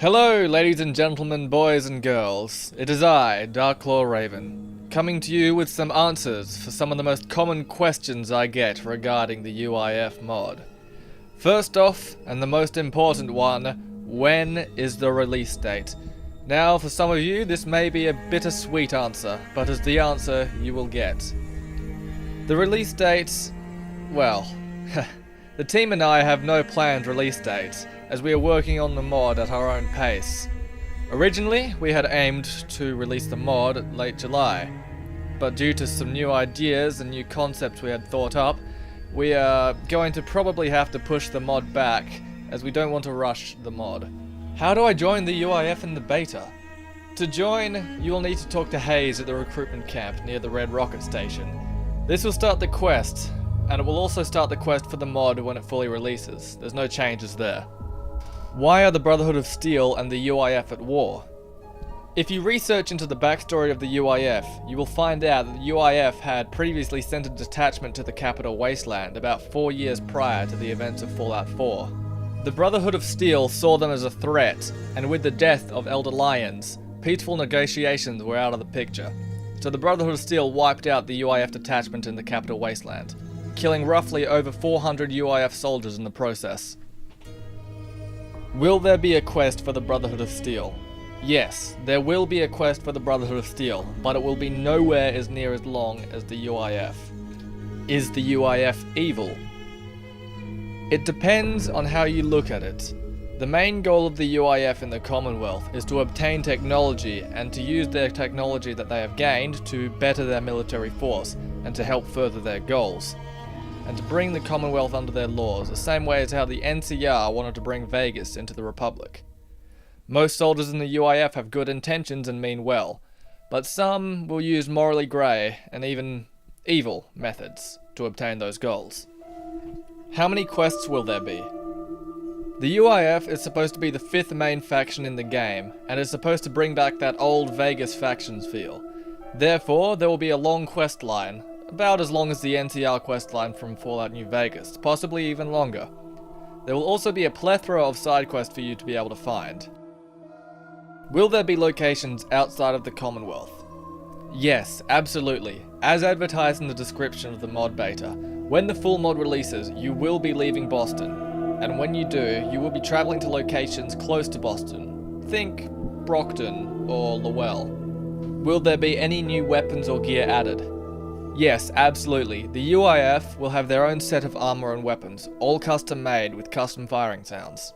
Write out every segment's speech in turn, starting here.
Hello, ladies and gentlemen, boys and girls. It is I, Darklaw Raven, coming to you with some answers for some of the most common questions I get regarding the UIF mod. First off, and the most important one, when is the release date? Now, for some of you, this may be a bittersweet answer, but it's the answer you will get. The release date, well, the team and I have no planned release date, as we are working on the mod at our own pace. Originally, we had aimed to release the mod late July, but due to some new ideas and new concepts we had thought up, we are going to probably have to push the mod back, as we don't want to rush the mod. How do I join the UIF in the beta? To join, you will need to talk to Hayes at the recruitment camp near the Red Rocket Station. This will start the quest, and it will also start the quest for the mod when it fully releases. There's no changes there. Why are the Brotherhood of Steel and the UIF at war? If you research into the backstory of the UIF, you will find out that the UIF had previously sent a detachment to the capital Wasteland about 4 years prior to the events of Fallout 4. The Brotherhood of Steel saw them as a threat, and with the death of Elder Lyons, peaceful negotiations were out of the picture. So the Brotherhood of Steel wiped out the UIF detachment in the capital Wasteland, killing roughly over 400 UIF soldiers in the process. Will there be a quest for the Brotherhood of Steel? Yes, there will be a quest for the Brotherhood of Steel, but it will be nowhere as near as long as the UIF. Is the UIF evil? It depends on how you look at it. The main goal of the UIF in the Commonwealth is to obtain technology and to use their technology that they have gained to better their military force and to help further their goals, and to bring the Commonwealth under their laws, the same way as how the NCR wanted to bring Vegas into the Republic. Most soldiers in the UIF have good intentions and mean well, but some will use morally grey and even evil methods to obtain those goals. How many quests will there be? The UIF is supposed to be the 5th main faction in the game, and is supposed to bring back that old Vegas factions feel. Therefore, there will be a long quest line, about as long as the NCR questline from Fallout New Vegas, possibly even longer. There will also be a plethora of side quests for you to be able to find. Will there be locations outside of the Commonwealth? Yes, absolutely. As advertised in the description of the mod beta, when the full mod releases, you will be leaving Boston, and when you do, you will be traveling to locations close to Boston. Think Brockton or Lowell. Will there be any new weapons or gear added? Yes, absolutely. The UIF will have their own set of armor and weapons, all custom made with custom firing sounds.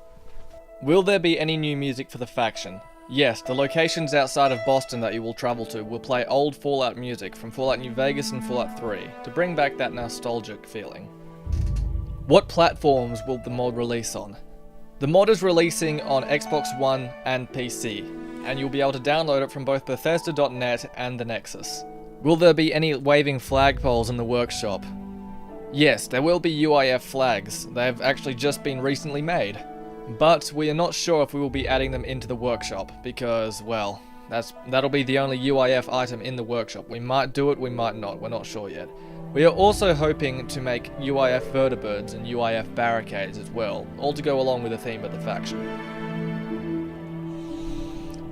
Will there be any new music for the faction? Yes, the locations outside of Boston that you will travel to will play old Fallout music from Fallout New Vegas and Fallout 3 to bring back that nostalgic feeling. What platforms will the mod release on? The mod is releasing on Xbox One and PC, and you'll be able to download it from both Bethesda.net and the Nexus. Will there be any waving flagpoles in the workshop? Yes, there will be UIF flags. They have actually just been recently made. But we are not sure if we will be adding them into the workshop, because, well, that'll be the only UIF item in the workshop. We might do it, we might not, we're not sure yet. We are also hoping to make UIF vertibirds and UIF barricades as well, all to go along with the theme of the faction.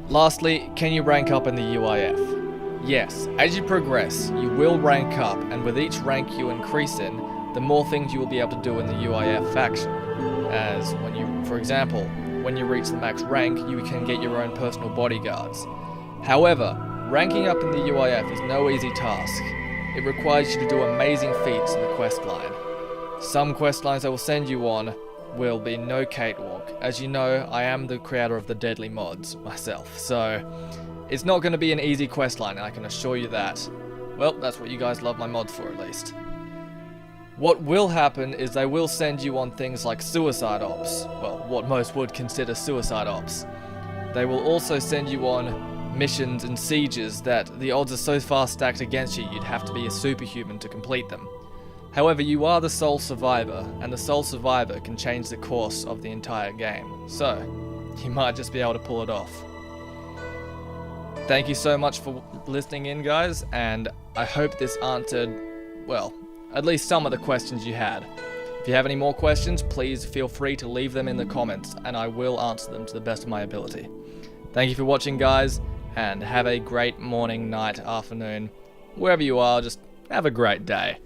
Lastly, can you rank up in the UIF? Yes, as you progress, you will rank up, and with each rank you increase in, the more things you will be able to do in the UIF faction. As when you, for example, when you reach the max rank, you can get your own personal bodyguards. However, ranking up in the UIF is no easy task. It requires you to do amazing feats in the quest line. Some quest lines I will send you on will be no cakewalk. As you know, I am the creator of the Deadly mods myself, so it's not going to be an easy quest line, I can assure you that. Well, that's what you guys love my mods for, at least. What will happen is they will send you on things like suicide ops, well, what most would consider suicide ops. They will also send you on missions and sieges that the odds are so far stacked against you, you'd have to be a superhuman to complete them. However, you are the sole survivor, and the sole survivor can change the course of the entire game, so you might just be able to pull it off. Thank you so much for listening in, guys, and I hope this answered, well, at least some of the questions you had. If you have any more questions, please feel free to leave them in the comments, and I will answer them to the best of my ability. Thank you for watching, guys, and have a great morning, night, afternoon. Wherever you are, just have a great day.